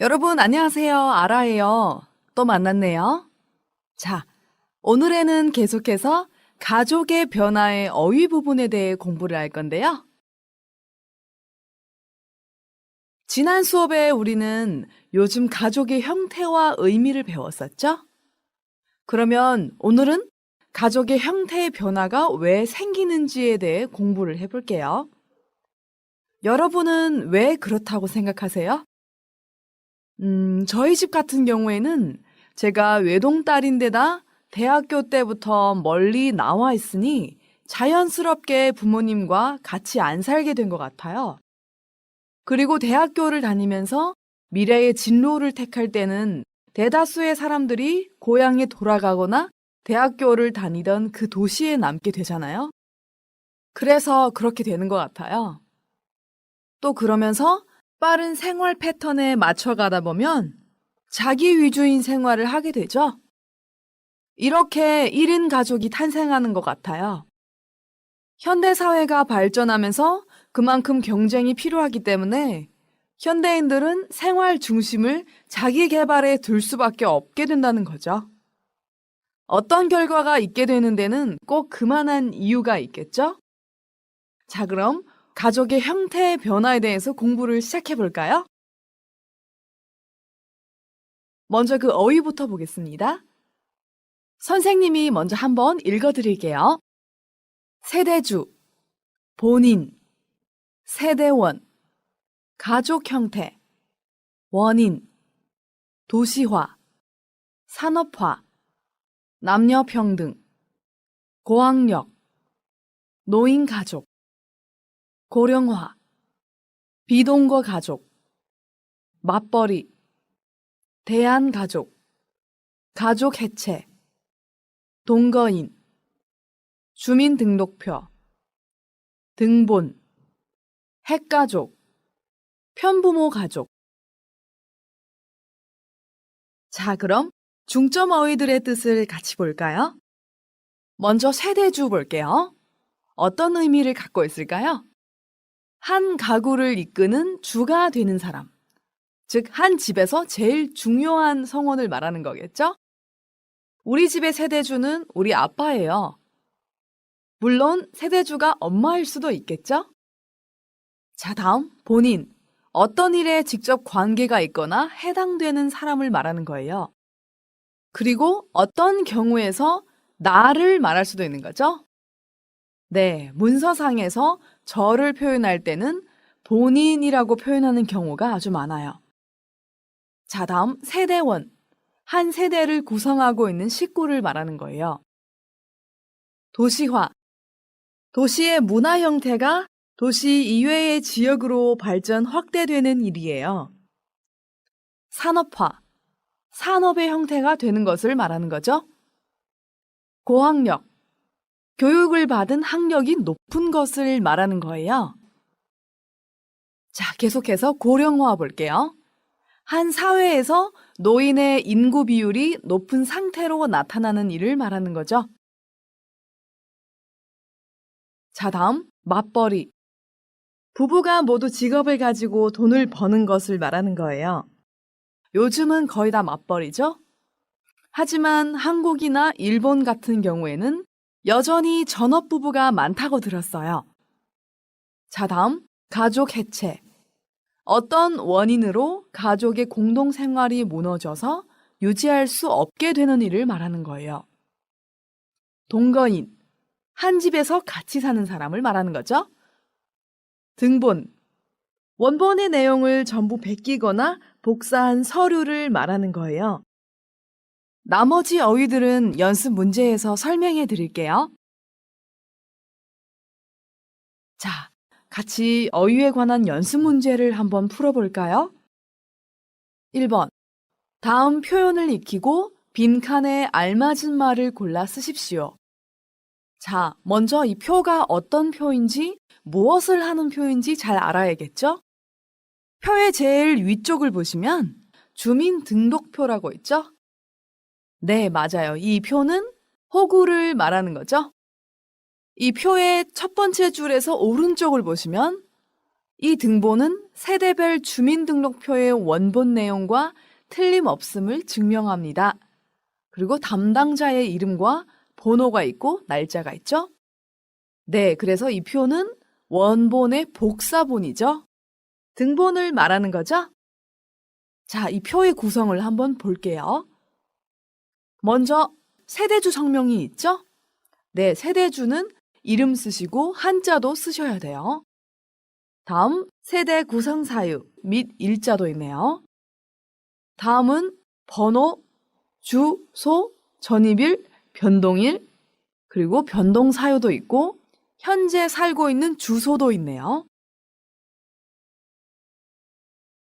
여러분, 안녕하세요. 아라예요. 또 만났네요. 자, 오늘에는 계속해서 가족의 변화의 어휘 부분에 대해 공부를 할 건데요. 지난 수업에 우리는 요즘 가족의 형태와 의미를 배웠었죠? 그러면 오늘은 가족의 형태의 변화가 왜 생기는지에 대해 공부를 해볼게요. 여러분은 왜 그렇다고 생각하세요? 저희 집 같은 경우에는 제가 외동딸인데다 대학교 때부터 멀리 나와 있으니 자연스럽게 부모님과 같이 안 살게 된 것 같아요. 그리고 대학교를 다니면서 미래의 진로를 택할 때는 대다수의 사람들이 고향에 돌아가거나 대학교를 다니던 그 도시에 남게 되잖아요. 그래서 그렇게 되는 것 같아요. 또 그러면서 빠른 생활 패턴에 맞춰가다 보면 자기 위주인 생활을 하게 되죠. 이렇게 1인 가족이 탄생하는 것 같아요. 현대 사회가 발전하면서 그만큼 경쟁이 필요하기 때문에 현대인들은 생활 중심을 자기 개발에 둘 수밖에 없게 된다는 거죠. 어떤 결과가 있게 되는 데는 꼭 그만한 이유가 있겠죠? 자, 그럼 가족의 형태의 변화에 대해서 공부를 시작해 볼까요? 먼저 그 어휘부터 보겠습니다. 선생님이 먼저 한번 읽어 드릴게요. 세대주, 본인, 세대원, 가족 형태, 원인, 도시화, 산업화, 남녀평등, 고학력, 노인가족, 고령화, 비동거 가족, 맞벌이, 대한가족, 가족 해체, 동거인, 주민등록표, 등본, 핵가족, 편부모 가족. 자, 그럼 중점 어휘들의 뜻을 같이 볼까요? 먼저 세대주 볼게요. 어떤 의미를 갖고 있을까요? 한 가구를 이끄는 주가 되는 사람. 즉, 한 집에서 제일 중요한 성원을 말하는 거겠죠? 우리 집의 세대주는 우리 아빠예요. 물론 세대주가 엄마일 수도 있겠죠? 자, 다음 본인. 어떤 일에 직접 관계가 있거나 해당되는 사람을 말하는 거예요. 그리고 어떤 경우에서 나를 말할 수도 있는 거죠? 네, 문서상에서 저를 표현할 때는 본인이라고 표현하는 경우가 아주 많아요. 자, 다음 세대원. 한 세대를 구성하고 있는 식구를 말하는 거예요. 도시화. 도시의 문화 형태가 도시 이외의 지역으로 발전 확대되는 일이에요. 산업화. 산업의 형태가 되는 것을 말하는 거죠. 고학력. 교육을 받은 학력이 높은 것을 말하는 거예요. 자, 계속해서 고령화 볼게요. 한 사회에서 노인의 인구 비율이 높은 상태로 나타나는 일을 말하는 거죠. 자, 다음 맞벌이. 부부가 모두 직업을 가지고 돈을 버는 것을 말하는 거예요. 요즘은 거의 다 맞벌이죠? 하지만 한국이나 일본 같은 경우에는 여전히 전업부부가 많다고 들었어요. 자, 다음 가족 해체. 어떤 원인으로 가족의 공동생활이 무너져서 유지할 수 없게 되는 일을 말하는 거예요. 동거인. 한 집에서 같이 사는 사람을 말하는 거죠. 등본. 원본의 내용을 전부 베끼거나 복사한 서류를 말하는 거예요. 나머지 어휘들은 연습 문제에서 설명해 드릴게요. 자, 같이 어휘에 관한 연습 문제를 한번 풀어볼까요? 1번. 다음 표현을 익히고 빈칸에 알맞은 말을 골라 쓰십시오. 자, 먼저 이 표가 어떤 표인지, 무엇을 하는 표인지 잘 알아야겠죠? 표의 제일 위쪽을 보시면 주민등록표라고 있죠? 네, 맞아요. 이 표는 호구를 말하는 거죠? 이 표의 첫 번째 줄에서 오른쪽을 보시면 이 등본은 세대별 주민등록표의 원본 내용과 틀림없음을 증명합니다. 그리고 담당자의 이름과 번호가 있고 날짜가 있죠? 네, 그래서 이 표는 원본의 복사본이죠. 등본을 말하는 거죠? 자, 이 표의 구성을 한번 볼게요. 먼저 세대주 성명이 있죠? 네, 세대주는 이름 쓰시고 한자도 쓰셔야 돼요. 다음 세대 구성 사유 및 일자도 있네요. 다음은 번호, 주소, 전입일, 변동일, 그리고 변동 사유도 있고 현재 살고 있는 주소도 있네요.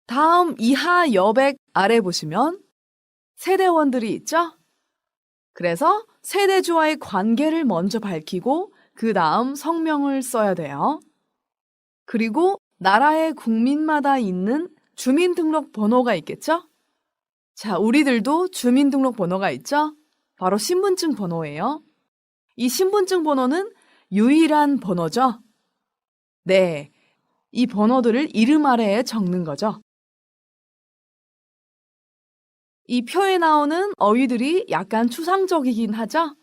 다음 이하 여백 아래 보시면 세대원들이 있죠? 그래서 세대주와의 관계를 먼저 밝히고 그 다음 성명을 써야 돼요. 그리고 나라의 국민마다 있는 주민등록 번호가 있겠죠? 자, 우리들도 주민등록 번호가 있죠? 바로 신분증 번호예요. 이 신분증 번호는 유일한 번호죠? 네, 이 번호들을 이름 아래에 적는 거죠. 이 표에 나오는 어휘들이 약간 추상적이긴 하죠?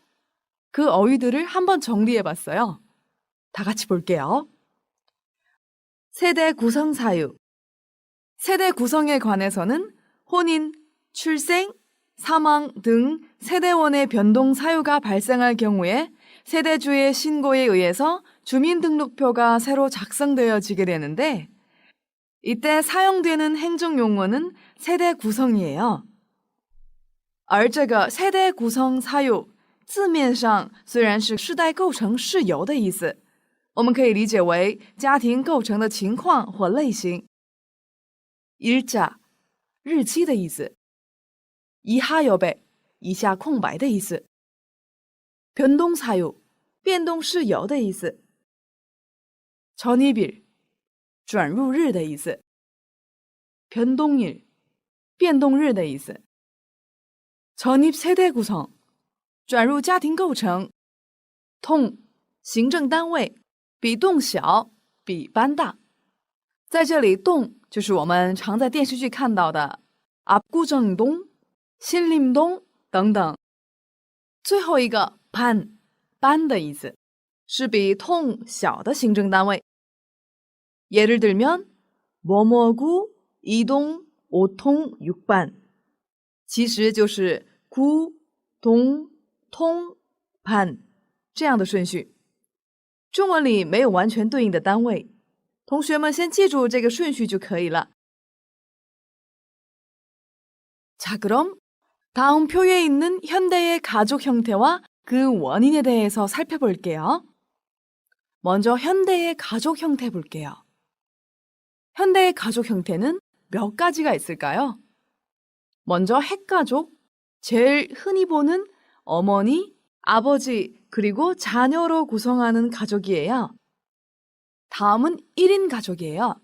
그 어휘들을 한번 정리해 봤어요. 다 같이 볼게요. 세대 구성 사유. 세대 구성에 관해서는 혼인, 출생, 사망 등 세대원의 변동 사유가 발생할 경우에 세대주의 신고에 의해서 주민등록표가 새로 작성되어지게 되는데 이때 사용되는 행정용어는 세대 구성이에요. 而这个세대 구성 사유字面上虽然是世代构成事由的意思，我们可以理解为家庭构成的情况或类型。일자日期的意思，이하 여백以下空白的意思，변동 사유变动事由的意思，전입일转入日的意思，변동일变动日的意思。 전입 세대 구성, 转入家庭构成，통行政单位比洞小，比班大。在这里，洞就是我们常在电视剧看到的압구정동、신림동等等。最后一个반，班的意思，是比통小的行政单位。예를 들면 뭐뭐구, 이동, 오통, 육반，其实就是구、동、通、반这样的顺序。中文里没有完全对应的单位，同学们先记住这个顺序就可以了。자, 그럼 다음 표에 있는 현대의 가족 형태와 그 원인에 대해서 살펴볼게요. 먼저 현대의 가족 형태 볼게요. 현대의 가족 형태는 몇 가지가 있을까요? 먼저 핵가족, 제일 흔히 보는 어머니, 아버지, 그리고 자녀로 구성하는 가족이에요. 다음은 1인 가족이에요.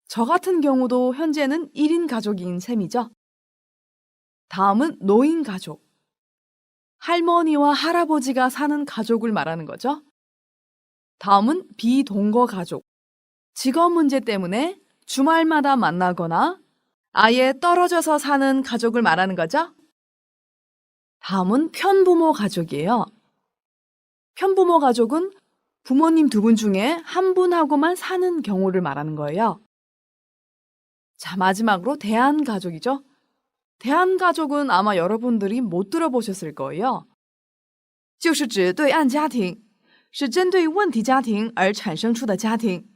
저 같은 경우도 현재는 1인 가족인 셈이죠. 다음은 노인 가족. 할머니와 할아버지가 사는 가족을 말하는 거죠. 다음은 비동거 가족. 직업 문제 때문에 주말마다 만나거나 아예 떨어져서 사는 가족을 말하는 거죠. 다음은 편부모 가족이에요. 편부모 가족은 부모님 두 분 중에 한 분하고만 사는 경우를 말하는 거예요. 자, 마지막으로 대한가족이죠. 대한가족은 아마 여러분들이 못 들어보셨을 거예요. 就是指对岸家庭，是针对问题家庭而产生出的家庭，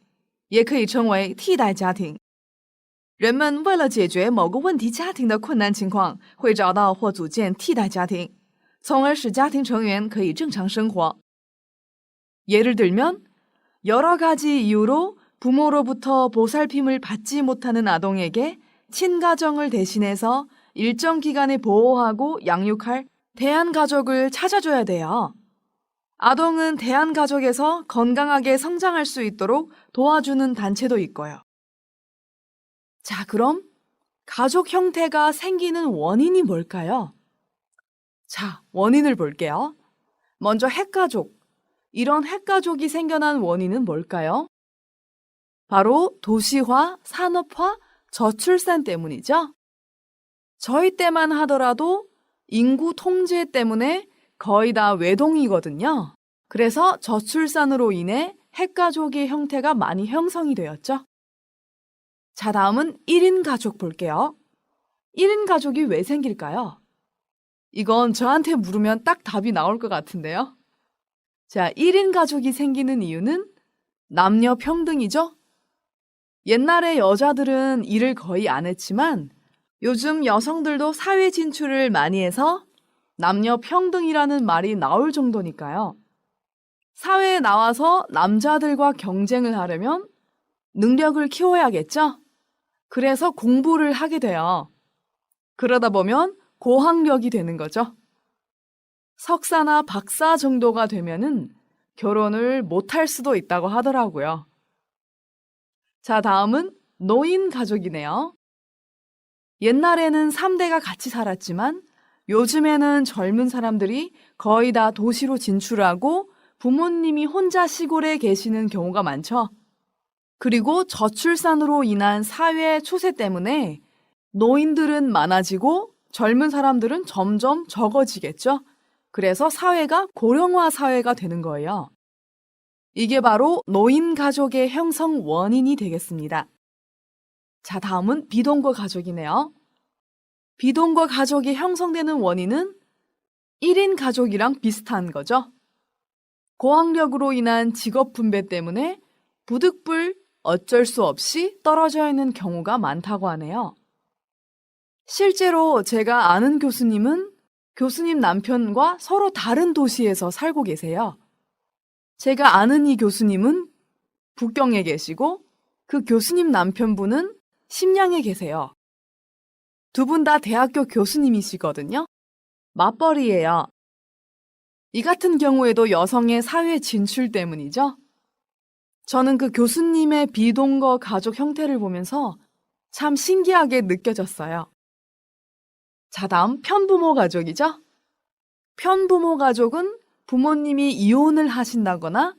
也可以称为替代家庭。人们为了解决某个问题家庭的困难情况，会找到或组建替代家庭，从而使家庭成员可以正常生活。 예를 들면 여러 가지 이유로 부모로부터 보살핌을 받지 못하는 아동에게 친가정을 대신해서 일정 기간에 보호하고 양육할 대한가족을 찾아줘야 돼요. 아동은 대한가족에서 건강하게 성장할 수 있도록 도와주는 단체도 있고요. 자, 그럼 가족 형태가 생기는 원인이 뭘까요? 자, 원인을 볼게요. 먼저 핵가족. 이런 핵가족이 생겨난 원인은 뭘까요? 바로 도시화, 산업화, 저출산 때문이죠. 저희 때만 하더라도 인구 통제 때문에 거의 다 외동이거든요. 그래서 저출산으로 인해 핵가족의 형태가 많이 형성이 되었죠. 자, 다음은 1인 가족 볼게요. 1인 가족이 왜 생길까요? 이건 저한테 물으면 딱 답이 나올 것 같은데요. 자, 1인 가족이 생기는 이유는 남녀 평등이죠. 옛날에 여자들은 일을 거의 안 했지만 요즘 여성들도 사회 진출을 많이 해서 남녀 평등이라는 말이 나올 정도니까요. 사회에 나와서 남자들과 경쟁을 하려면 능력을 키워야겠죠? 그래서 공부를 하게 돼요. 그러다 보면 고학력이 되는 거죠. 석사나 박사 정도가 되면은 결혼을 못할 수도 있다고 하더라고요. 자, 다음은 노인 가족이네요. 옛날에는 3대가 같이 살았지만 요즘에는 젊은 사람들이 거의 다 도시로 진출하고 부모님이 혼자 시골에 계시는 경우가 많죠. 그리고 저출산으로 인한 사회 추세 때문에 노인들은 많아지고 젊은 사람들은 점점 적어지겠죠. 그래서 사회가 고령화 사회가 되는 거예요. 이게 바로 노인 가족의 형성 원인이 되겠습니다. 자, 다음은 비동거 가족이네요. 비동거 가족이 형성되는 원인은 1인 가족이랑 비슷한 거죠. 고학력으로 인한 직업 분배 때문에 부득불 어쩔 수 없이 떨어져 있는 경우가 많다고 하네요. 실제로 제가 아는 교수님은 교수님 남편과 서로 다른 도시에서 살고 계세요. 제가 아는 이 교수님은 북경에 계시고 그 교수님 남편분은 심양에 계세요. 두 분 다 대학교 교수님이시거든요. 맞벌이예요. 이 같은 경우에도 여성의 사회 진출 때문이죠. 저는 그 교수님의 비동거 가족 형태를 보면서 참 신기하게 느껴졌어요. 자, 다음 편부모 가족이죠. 편부모 가족은 부모님이 이혼을 하신다거나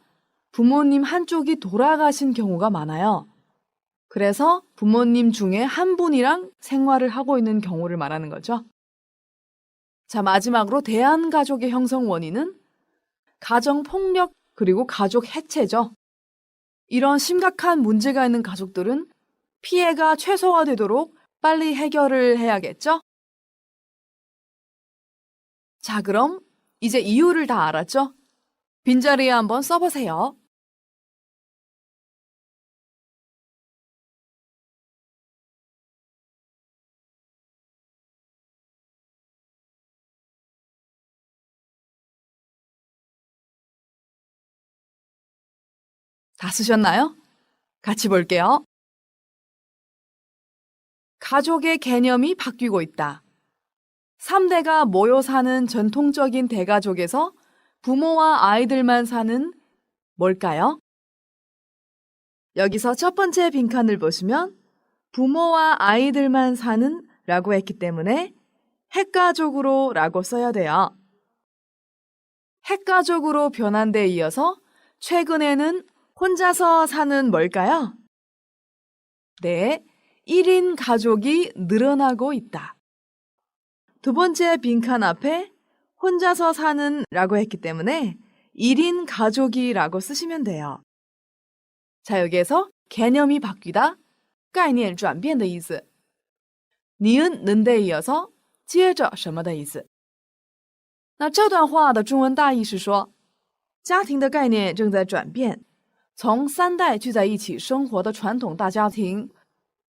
부모님 한쪽이 돌아가신 경우가 많아요. 그래서 부모님 중에 한 분이랑 생활을 하고 있는 경우를 말하는 거죠. 자, 마지막으로 대한가족의 형성 원인은 가정폭력 그리고 가족 해체죠. 이런 심각한 문제가 있는 가족들은 피해가 최소화되도록 빨리 해결을 해야겠죠? 자, 그럼 이제 이유를 다 알았죠? 빈자리에 한번 써보세요. 다 쓰셨나요? 같이 볼게요. 가족의 개념이 바뀌고 있다. 3대가 모여 사는 전통적인 대가족에서 부모와 아이들만 사는 뭘까요? 여기서 첫 번째 빈칸을 보시면 부모와 아이들만 사는 라고 했기 때문에 핵가족으로 라고 써야 돼요. 핵가족으로 변한 데 이어서 최근에는 혼자서 사는 뭘까요? 네, 1인 가족이 늘어나고 있다. 두 번째 빈칸 앞에 혼자서 사는 라고 했기 때문에 1인 가족이라고 쓰시면 돼요. 자, 여기에서 개념이 바뀌다, 概念转变的意思. 니은 는데 이어서 接着什么的意思. 那这段话的中文大意是说，家庭的概念正在转变，从3代聚在一起生活的传统大家庭，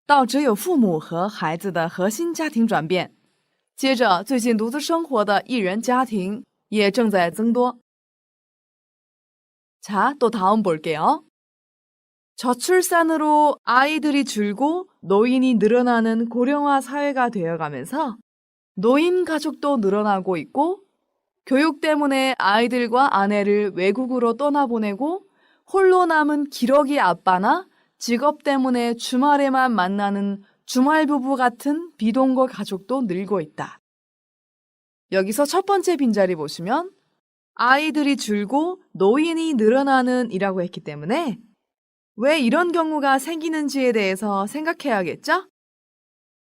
到只有父母和孩子的核心家庭转变。接着，最近独自生活的一人家庭也正在增多。 자, 또 다음 볼게요. 저출산으로 아이들이 줄고 노인이 늘어나는 고령화 사회가 되어가면서 노인 가족도 늘어나고 있고 교육 때문에 아이들과 아내를 외국으로 떠나보내고 홀로 남은 기러기 아빠나 직업 때문에 주말에만 만나는 주말부부 같은 비동거 가족도 늘고 있다. 여기서 첫 번째 빈자리 보시면 아이들이 줄고 노인이 늘어나는 이라고 했기 때문에 왜 이런 경우가 생기는지에 대해서 생각해야겠죠?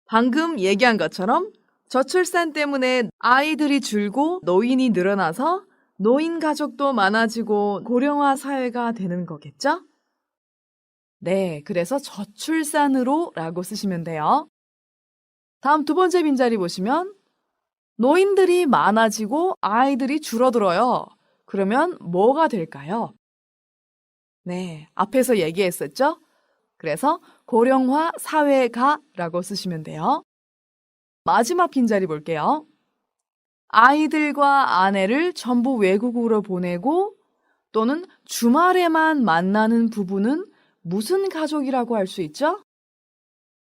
방금 얘기한 것처럼 저출산 때문에 아이들이 줄고 노인이 늘어나서 노인 가족도 많아지고 고령화 사회가 되는 거겠죠? 네, 그래서 저출산으로 라고 쓰시면 돼요. 다음 두 번째 빈자리 보시면 노인들이 많아지고 아이들이 줄어들어요. 그러면 뭐가 될까요? 네, 앞에서 얘기했었죠? 그래서 고령화 사회가 라고 쓰시면 돼요. 마지막 빈자리 볼게요. 아이들과 아내를 전부 외국으로 보내고 또는 주말에만 만나는 부부는 무슨 가족이라고 할 수 있죠?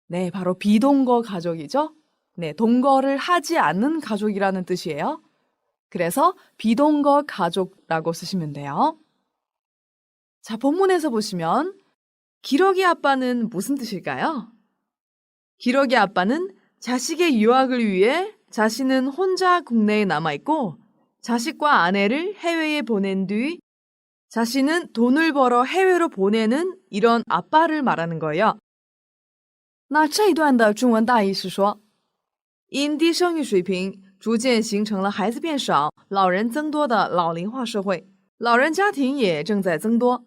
네, 바로 비동거 가족이죠. 네, 동거를 하지 않는 가족이라는 뜻이에요. 그래서 비동거 가족라고 쓰시면 돼요. 자, 본문에서 보시면 기러기 아빠는 무슨 뜻일까요? 기러기 아빠는 자식의 유학을 위해 자신은 혼자 국내에 남아있고 자식과 아내를 해외에 보낸 뒤 자신은 돈을 벌어 해외로 보내는 이런 아빠를 말하는 거예요. 那这一段的中文大意是说，因低生育水平逐渐形成了孩子变少、老人增多的老龄化社会，老人家庭也正在增多，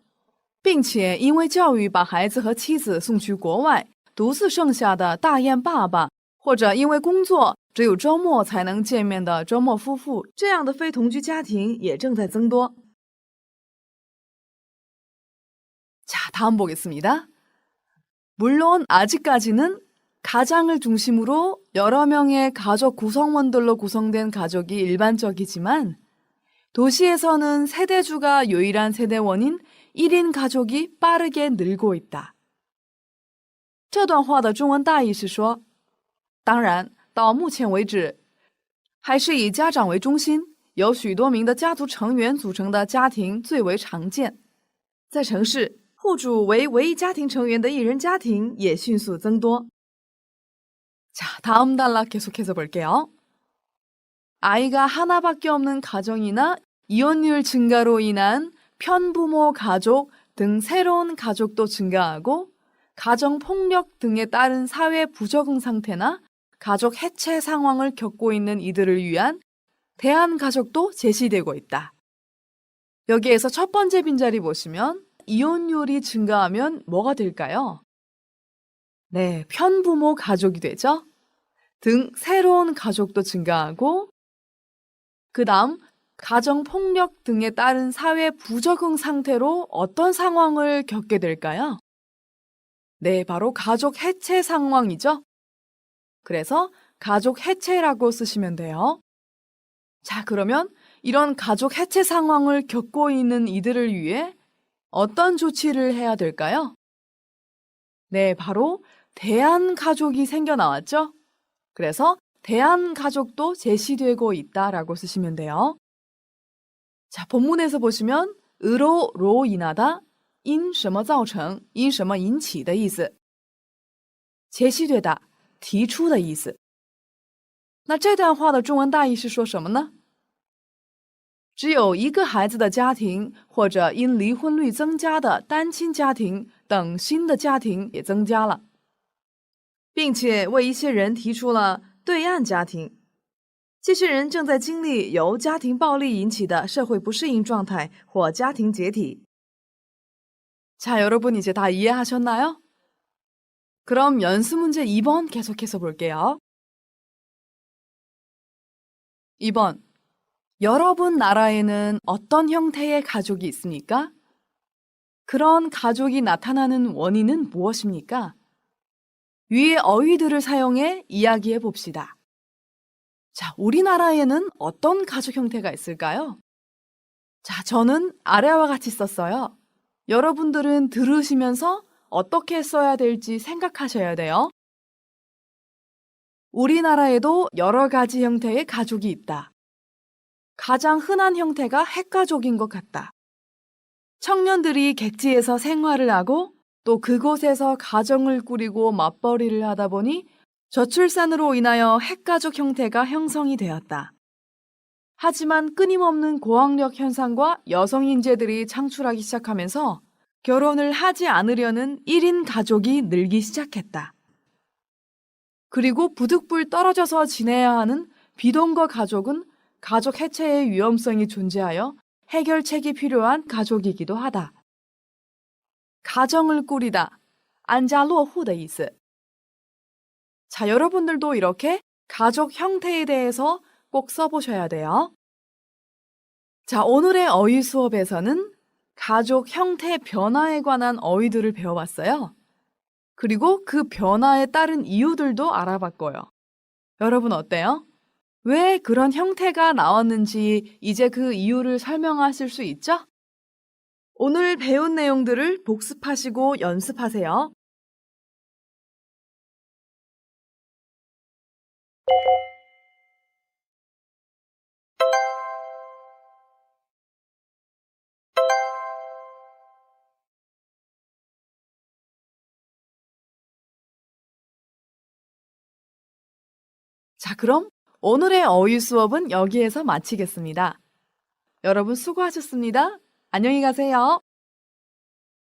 并且因为教育把孩子和妻子送去国外，独自剩下的大雁爸爸，或者因为工作只有周末才能见面的周末夫妇，这样的非同居家庭也正在增多。 자, 다음 보겠습니다. 물론 아직까지는 가장을 중심으로 여러 명의 가족 구성원들로 구성된 가족이 일반적이지만 도시에서는 세대주가 유일한 세대원인 1인 가족이 빠르게 늘고 있다. 这段话的中文大意是说，当然，到目前为止，还是以家长为中心，由许多名的家族成员组成的家庭最为常见。在城市，户主为唯一家庭成员的一人家庭也迅速增多。 자, 다음 단락 계속해서 볼게요. 아이가 하나밖에 없는 가정이나 이혼율 증가로 인한 편부모 가족 등 새로운 가족도 증가하고 가정폭력 등에 따른 사회 부적응 상태나 가족 해체 상황을 겪고 있는 이들을 위한 대안가족도 제시되고 있다. 여기에서 첫 번째 빈자리 보시면 이혼율이 증가하면 뭐가 될까요? 네, 편부모 가족이 되죠. 등 새로운 가족도 증가하고 그 다음 가정폭력 등에 따른 사회 부적응 상태로 어떤 상황을 겪게 될까요? 네, 바로 가족 해체 상황이죠. 그래서 가족 해체라고 쓰시면 돼요. 자, 그러면 이런 가족 해체 상황을 겪고 있는 이들을 위해 어떤 조치를 해야 될까요? 네, 바로 대안가족이 생겨나왔죠? 그래서 대안가족도 제시되고 있다라고 쓰시면 돼요. 자, 본문에서 보시면 으로 인하다, 因什么造成,因什么引起的意思. 제시되다, 提出的意思. 那这段话的中文大意是说什么呢？只有一个孩子的家庭，或者因离婚率增加的单亲家庭等新的家庭也增加了，并且为一些人提出了对岸家庭。这些人正在经历由家庭暴力引起的社会不适应状态或家庭解体。 자, 여러분 이제 다 이해하셨나요? 그럼 연습 문제 2번 계속해서 볼게요. 2번. 여러분 나라에는 어떤 형태의 가족이 있습니까? 그런 가족이 나타나는 원인은 무엇입니까? 위의 어휘들을 사용해 이야기해 봅시다. 자, 우리나라에는 어떤 가족 형태가 있을까요? 자, 저는 아래와 같이 썼어요. 여러분들은 들으시면서 어떻게 써야 될지 생각하셔야 돼요. 우리나라에도 여러 가지 형태의 가족이 있다. 가장 흔한 형태가 핵가족인 것 같다. 청년들이 객지에서 생활을 하고 또 그곳에서 가정을 꾸리고 맞벌이를 하다 보니 저출산으로 인하여 핵가족 형태가 형성이 되었다. 하지만 끊임없는 고학력 현상과 여성 인재들이 창출하기 시작하면서 결혼을 하지 않으려는 1인 가족이 늘기 시작했다. 그리고 부득불 떨어져서 지내야 하는 비동거 가족은 가족 해체의 위험성이 존재하여 해결책이 필요한 가족이기도 하다. 가정을 꾸리다, 安家落户的意思. 자, 여러분들도 이렇게 가족 형태에 대해서 꼭 써보셔야 돼요. 자, 오늘의 어휘 수업에서는 가족 형태 변화에 관한 어휘들을 배워봤어요. 그리고 그 변화에 따른 이유들도 알아봤고요. 여러분 어때요? 왜 그런 형태가 나왔는지 이제 그 이유를 설명하실 수 있죠? 오늘 배운 내용들을 복습하시고 연습하세요. 자, 그럼 오늘의 어휘 수업은 여기에서 마치겠습니다. 여러분 수고하셨습니다. 안녕히 가세요.